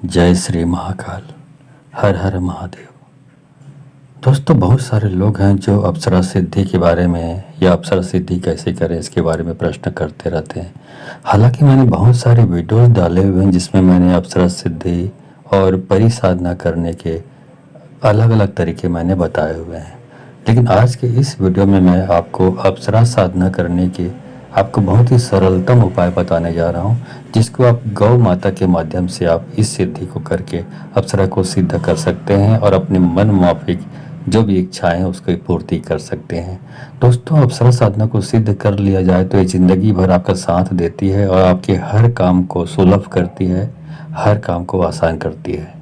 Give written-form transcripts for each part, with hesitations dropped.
जय श्री महाकाल। हर हर महादेव। दोस्तों, बहुत सारे लोग हैं जो अप्सरा सिद्धि के बारे में या अप्सरा सिद्धि कैसे करें इसके बारे में प्रश्न करते रहते हैं। हालांकि मैंने बहुत सारे वीडियोस डाले हुए हैं जिसमें मैंने अप्सरा सिद्धि और परी साधना करने के अलग अलग तरीके मैंने बताए हुए हैं। लेकिन आज के इस वीडियो में मैं आपको अप्सरा साधना करने के आपको बहुत ही सरलतम उपाय बताने जा रहा हूँ, जिसको आप गौ माता के माध्यम से आप इस सिद्धि को करके अप्सरा को सिद्ध कर सकते हैं और अपने मन माफिक जो भी इच्छाएं हैं उसकी पूर्ति कर सकते हैं। दोस्तों, अप्सरा साधना को सिद्ध कर लिया जाए तो ये ज़िंदगी भर आपका साथ देती है और आपके हर काम को सुलभ करती है, हर काम को आसान करती है।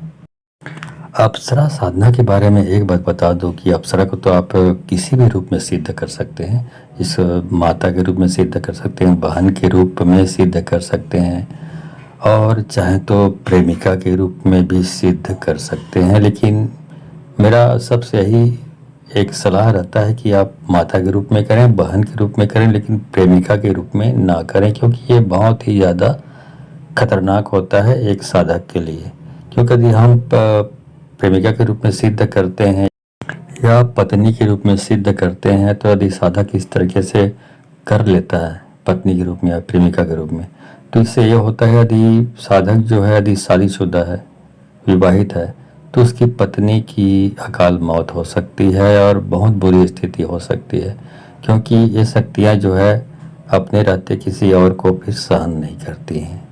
अप्सरा साधना के बारे में एक बात बता दूं कि अप्सरा को तो आप किसी भी रूप में सिद्ध कर सकते हैं। इस माता के रूप में सिद्ध कर सकते हैं, बहन के रूप में सिद्ध कर सकते हैं और चाहे तो प्रेमिका के रूप में भी सिद्ध कर सकते हैं। लेकिन मेरा सबसे यही एक सलाह रहता है कि आप माता के रूप में करें, बहन के रूप में करें, लेकिन प्रेमिका के रूप में ना करें, क्योंकि ये बहुत ही ज़्यादा खतरनाक होता है एक साधक के लिए। क्योंकि यदि हम प्रेमिका के रूप में सिद्ध करते हैं या पत्नी के रूप में सिद्ध करते हैं, तो यदि साधक इस तरीके से कर लेता है पत्नी के रूप में या प्रेमिका के रूप में, तो इससे ये होता है यदि साधक जो है यदि शादीशुदा है, विवाहित है, तो उसकी पत्नी की अकाल मौत हो सकती है और बहुत बुरी स्थिति हो सकती है, क्योंकि ये शक्तियाँ जो है अपने रहते किसी और को फिर सहन नहीं करती हैं।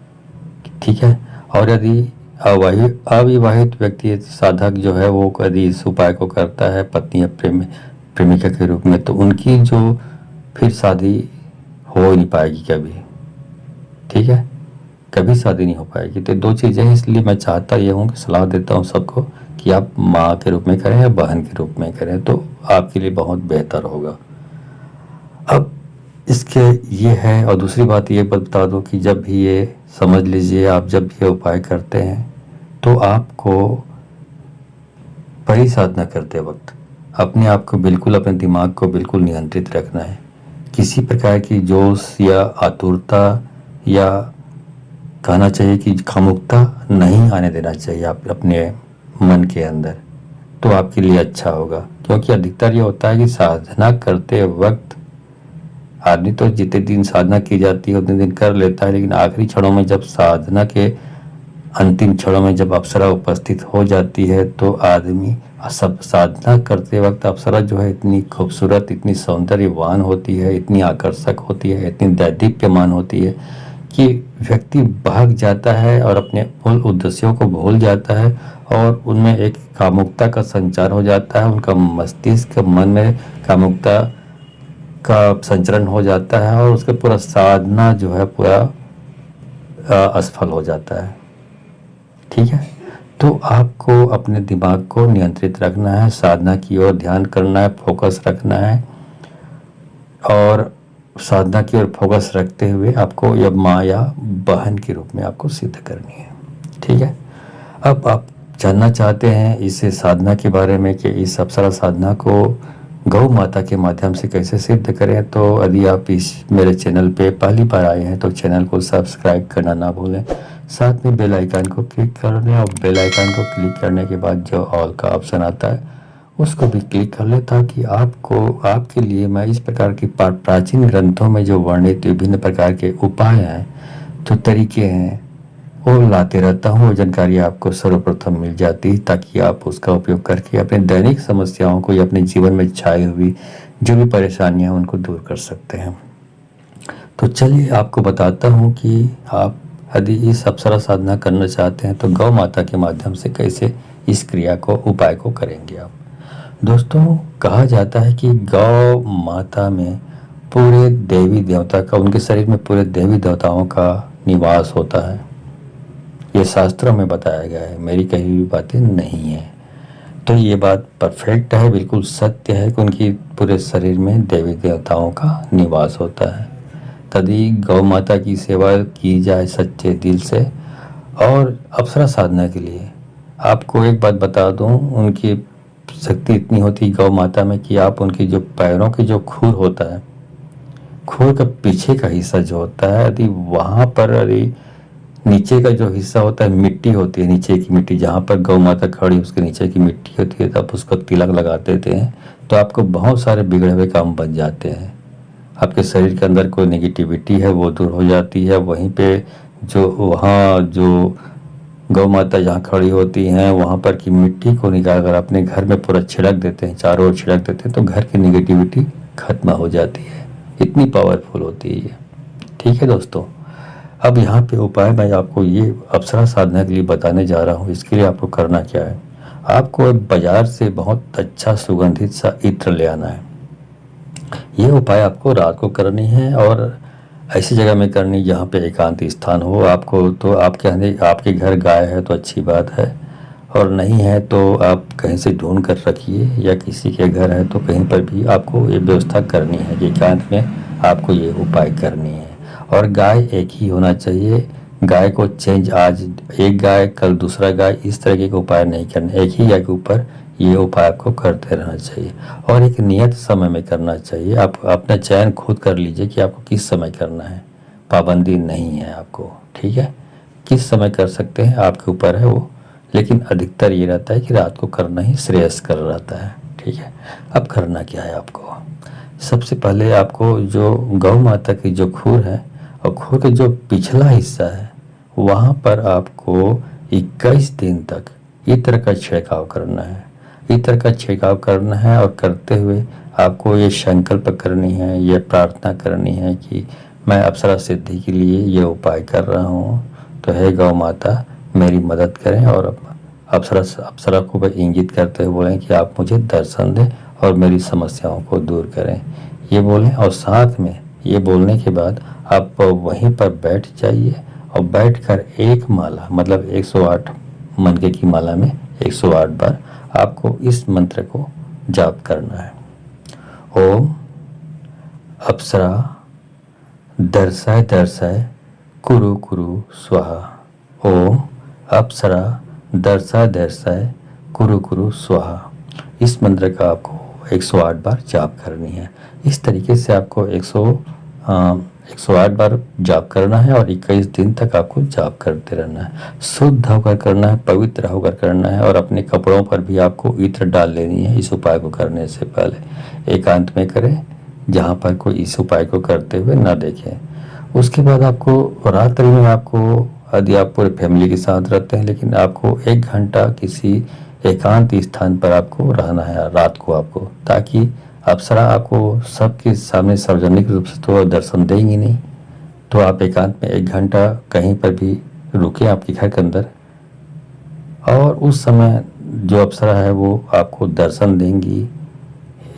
ठीक है। और यदि अविवाहित व्यक्ति साधक जो है वो यदि इस उपाय को करता है पत्नी या प्रेमिका के रूप में, तो उनकी जो फिर शादी हो नहीं पाएगी कभी। ठीक है, कभी शादी नहीं हो पाएगी। तो दो चीज़ें हैं, इसलिए मैं चाहता ये हूँ कि सलाह देता हूँ सबको कि आप माँ के रूप में करें या बहन के रूप में करें, तो आपके लिए बहुत बेहतर होगा। अब इसके ये है, और दूसरी बात ये बता दूँ कि जब भी ये समझ लीजिए, आप जब ये उपाय करते हैं तो आपको परिसाधना करते वक्त अपने आप को बिल्कुल, अपने दिमाग को बिल्कुल नियंत्रित रखना है। किसी प्रकार की जोश या आतुरता या कहना चाहिए कि खामुकता नहीं आने देना चाहिए आप अपने मन के अंदर, तो आपके लिए अच्छा होगा। क्योंकि अधिकतर ये होता है कि साधना करते वक्त आदमी तो जितने दिन साधना की जाती है उतने दिन कर लेता है, लेकिन आखिरी क्षणों में, जब साधना के अंतिम क्षणों में जब अप्सरा उपस्थित हो जाती है, तो आदमी सब साधना करते वक्त अप्सरा जो है इतनी खूबसूरत, इतनी सौंदर्यवान होती है, इतनी आकर्षक होती है, इतनी दैदीप्यमान होती है कि व्यक्ति भाग जाता है और अपने मूल उद्देश्यों को भूल जाता है और उनमें एक कामुकता का संचार हो जाता है। उनका मस्तिष्क, मन में कामुकता का संचरण हो जाता है और उसका पूरा साधना जो है पूरा असफल हो जाता है। ठीक है, तो आपको अपने दिमाग को नियंत्रित रखना है, साधना की ओर ध्यान करना है, फोकस रखना है, और साधना की ओर फोकस रखते हुए आपको या माँ या बहन के रूप में आपको सिद्ध करनी है। ठीक है। अब आप जानना चाहते हैं इस साधना के बारे में कि इस अप्सरा साधना को गौ माता के माध्यम से कैसे सिद्ध करें, तो यदि आप इस मेरे चैनल पे पहली बार आए हैं तो चैनल को सब्सक्राइब करना ना भूलें, साथ में बेल आइकन को क्लिक कर लें और बेल आइकन को क्लिक करने के बाद जो ऑल का ऑप्शन आता है उसको भी क्लिक कर लें, ताकि आपके लिए मैं इस प्रकार की प्राचीन ग्रंथों में जो वर्णित विभिन्न प्रकार के उपाय हैं, जो तरीके हैं, वो लाते रहता हूँ। वो जानकारी आपको सर्वप्रथम मिल जाती है, ताकि आप उसका उपयोग करके अपने दैनिक समस्याओं को या अपने जीवन में छाई हुई जो भी परेशानियां हैं उनको दूर कर सकते हैं। तो चलिए आपको बताता हूँ कि आप यदि इस अप्सरा साधना करना चाहते हैं तो गौ माता के माध्यम से कैसे इस क्रिया को, उपाय को करेंगे आप। दोस्तों, कहा जाता है कि गौ माता में पूरे देवी देवता का, उनके शरीर में पूरे देवी देवताओं का निवास होता है। ये शास्त्रों में बताया गया है, मेरी कही हुई बातें नहीं है। तो ये बात परफेक्ट है, बिल्कुल सत्य है कि उनकी पूरे शरीर में देवी देवताओं का निवास होता है। तभी गौ माता की सेवा की जाए सच्चे दिल से। और अप्सरा साधना के लिए आपको एक बात बता दूं, उनकी शक्ति इतनी होती है गौ माता में कि आप उनकी जो पैरों की जो खुर होता है, खुर का पीछे का हिस्सा जो होता है, यदि वहाँ पर यदि नीचे का जो हिस्सा होता है मिट्टी होती है, नीचे की मिट्टी जहाँ पर गौ माता खड़ी उसके नीचे की मिट्टी होती है, तब उसको तिलक लगा देते हैं तो आपको बहुत सारे बिगड़े हुए काम बन जाते हैं। आपके शरीर के अंदर कोई नेगेटिविटी है वो दूर हो जाती है। वहीं पे जो वहाँ जो गौ माता जहाँ खड़ी होती हैं वहाँ पर की मिट्टी को निकाल कर अपने घर में पूरा छिड़क देते हैं, चारों ओर छिड़क देते हैं, तो घर की नेगेटिविटी खत्म हो जाती है। इतनी पावरफुल होती है ये। ठीक है दोस्तों, अब यहाँ पे उपाय मैं आपको ये अप्सरा साधना के लिए बताने जा रहा हूँ। इसके लिए आपको करना क्या है, आपको बाजार से बहुत अच्छा सुगंधित सा इत्र ले आना है। ये उपाय आपको रात को करनी है और ऐसी जगह में करनी जहाँ पे एकांत स्थान हो। आपको तो आपके घर गाय है तो अच्छी बात है, और नहीं है तो आप कहीं से ढूंढ कर रखिए, या किसी के घर है तो कहीं पर भी आपको ये व्यवस्था करनी है कि एकांत में आपको ये उपाय करनी है। और गाय एक ही होना चाहिए, गाय को चेंज आज एक गाय कल दूसरा गाय, इस तरह के उपाय नहीं करने। एक ही गाय के ऊपर ये उपाय आपको करते रहना चाहिए और एक नियत समय में करना चाहिए। आप अपना चयन खुद कर लीजिए कि आपको किस समय करना है, पाबंदी नहीं है आपको। ठीक है, किस समय कर सकते हैं आपके ऊपर है वो, लेकिन अधिकतर ये रहता है कि रात को करना ही श्रेयस्कर रहता है। ठीक है, अब करना क्या है आपको, सबसे पहले आपको जो गौ माता की जो खूर है और खूर के जो पिछला हिस्सा है वहाँ पर आपको 21 दिन तक इत्र का छिड़काव करना है। इत्र का छिड़काव करना है और करते हुए आपको ये संकल्प करनी है, ये प्रार्थना करनी है कि मैं अप्सरा सिद्धि के लिए ये उपाय कर रहा हूँ, तो हे गौ माता मेरी मदद करें। और अप्सरा को वह इंगित करते हुए बोलें कि आप मुझे दर्शन दें और मेरी समस्याओं को दूर करें, ये बोलें। और साथ में ये बोलने के बाद आप वहीं पर बैठ जाइए और बैठकर एक माला मतलब 108 मनके की माला में 108 बार आपको इस मंत्र को जाप करना है। ओम अप्सरा दर्शाय दर्शाय कुरु कुरु स्वाहा। ओम अप्सरा दर्शाय दर्शाय कुरु कुरु स्वाहा। इस मंत्र का आपको 108 बार जाप करनी है। इस तरीके से आपको 108 बार जाप करना है और 21 दिन तक आपको जाप करते रहना है। शुद्ध होकर करना है, पवित्र होकर करना है, और अपने कपड़ों पर भी आपको इत्र डाल लेनी है। इस उपाय को करने से पहले एकांत में करें जहाँ पर कोई इस उपाय को करते हुए ना देखें। उसके बाद आपको रात्रि में आपको, यदि आप पूरे फैमिली के साथ रहते हैं, लेकिन आपको 1 घंटा किसी एकांत स्थान पर आपको रहना है रात को आपको, ताकि अप्सरा आपको सबके सामने सार्वजनिक रूप से तो दर्शन देंगी नहीं, तो आप एकांत में 1 घंटा कहीं पर भी रुके आपके घर के अंदर, और उस समय जो अप्सरा है वो आपको दर्शन देंगी,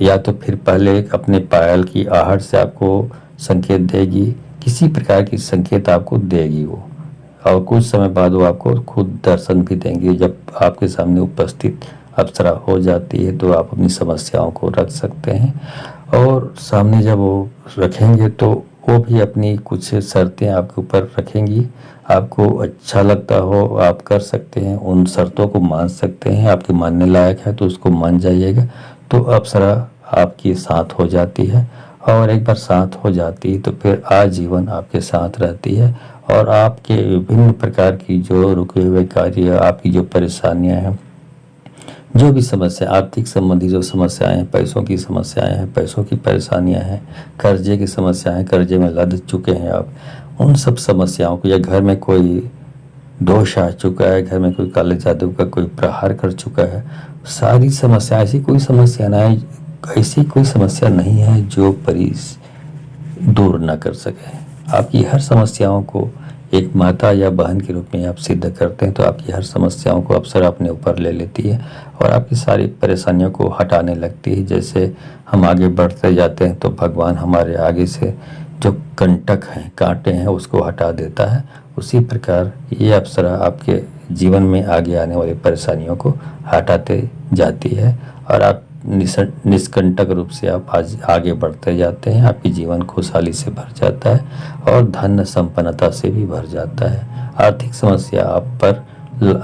या तो फिर पहले अपने पायल की आहट से आपको संकेत देगी, किसी प्रकार की संकेत आपको देगी वो, और कुछ समय बाद वो आपको खुद दर्शन भी देंगे। जब आपके सामने उपस्थित अप्सरा हो जाती है तो आप अपनी समस्याओं को रख सकते हैं, और सामने जब वो रखेंगे तो वो भी अपनी कुछ शर्तें आपके ऊपर रखेंगी। आपको अच्छा लगता हो आप कर सकते हैं, उन शर्तों को मान सकते हैं, आपके मानने लायक है तो उसको मान जाइएगा। तो अप्सरा आपकी साथ हो जाती है, और एक बार साथ हो जाती है तो फिर आजीवन आपके साथ रहती है, और आपके विभिन्न प्रकार की जो रुके हुए कार्य, आपकी जो परेशानियां हैं, जो भी समस्या, आर्थिक संबंधी जो समस्याएं हैं, पैसों की समस्याएं हैं, पैसों की परेशानियां हैं, कर्जे की समस्याएं, कर्जे में लद चुके हैं आप, उन सब समस्याओं को, या घर में कोई दोष आ चुका है, घर में कोई काले जादू का कोई प्रहार कर चुका है, सारी समस्या, ऐसी कोई समस्या नहीं, ऐसी कोई समस्या नहीं है जो परीस दूर ना कर सके। आपकी हर समस्याओं को एक माता या बहन के रूप में आप सिद्ध करते हैं तो आपकी हर समस्याओं को अप्सरा अपने ऊपर ले लेती है और आपकी सारी परेशानियों को हटाने लगती है। जैसे हम आगे बढ़ते जाते हैं तो भगवान हमारे आगे से जो कंटक हैं, कांटे हैं, उसको हटा देता है, उसी प्रकार ये अप्सरा आपके जीवन में आगे आने वाली परेशानियों को हटाते जाती है और आप निष्कंटक रूप से आप आज आगे बढ़ते जाते हैं। आपकी जीवन खुशहाली से भर जाता है और धन संपन्नता से भी भर जाता है। आर्थिक समस्या आप पर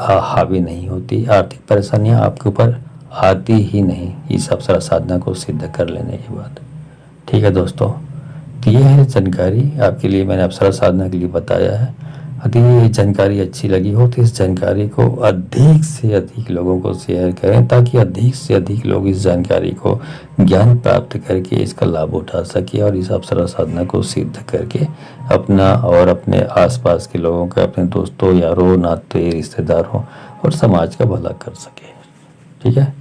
हावी नहीं होती, आर्थिक परेशानियां आपके ऊपर आती ही नहीं इस अप्सरा साधना को सिद्ध कर लेने के बाद। ठीक है दोस्तों, तो ये है जानकारी आपके लिए, मैंने अप्सरा साधना के लिए बताया है। यदि ये जानकारी अच्छी लगी हो तो इस जानकारी को अधिक से अधिक लोगों को शेयर करें, ताकि अधिक से अधिक लोग इस जानकारी को ज्ञान प्राप्त करके इसका लाभ उठा सके और इस अप्सरा साधना को सिद्ध करके अपना और अपने आसपास के लोगों का, अपने दोस्तों, यारों, नाते, रिश्तेदारों और समाज का भला कर सके। ठीक है,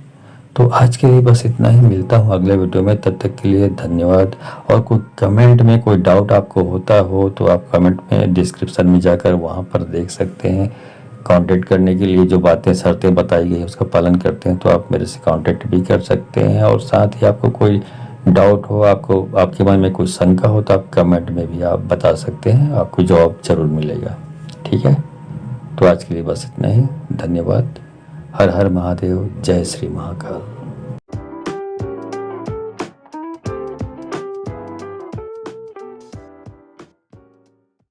तो आज के लिए बस इतना ही। मिलता हूँ अगले वीडियो में, तब तक के लिए धन्यवाद। और कोई कमेंट में कोई डाउट आपको होता हो तो आप कमेंट में डिस्क्रिप्शन में जाकर वहाँ पर देख सकते हैं। कांटेक्ट करने के लिए जो बातें शर्तें बताई गई उसका पालन करते हैं तो आप मेरे से कांटेक्ट भी कर सकते हैं। और साथ ही आपको कोई डाउट हो, आपको आपके मन में कोई शंका हो तो आप कमेंट में भी आप बता सकते हैं, आपको जवाब जरूर मिलेगा। ठीक है, तो आज के लिए बस इतना ही। धन्यवाद। हर हर महादेव। जय श्री महाकाल।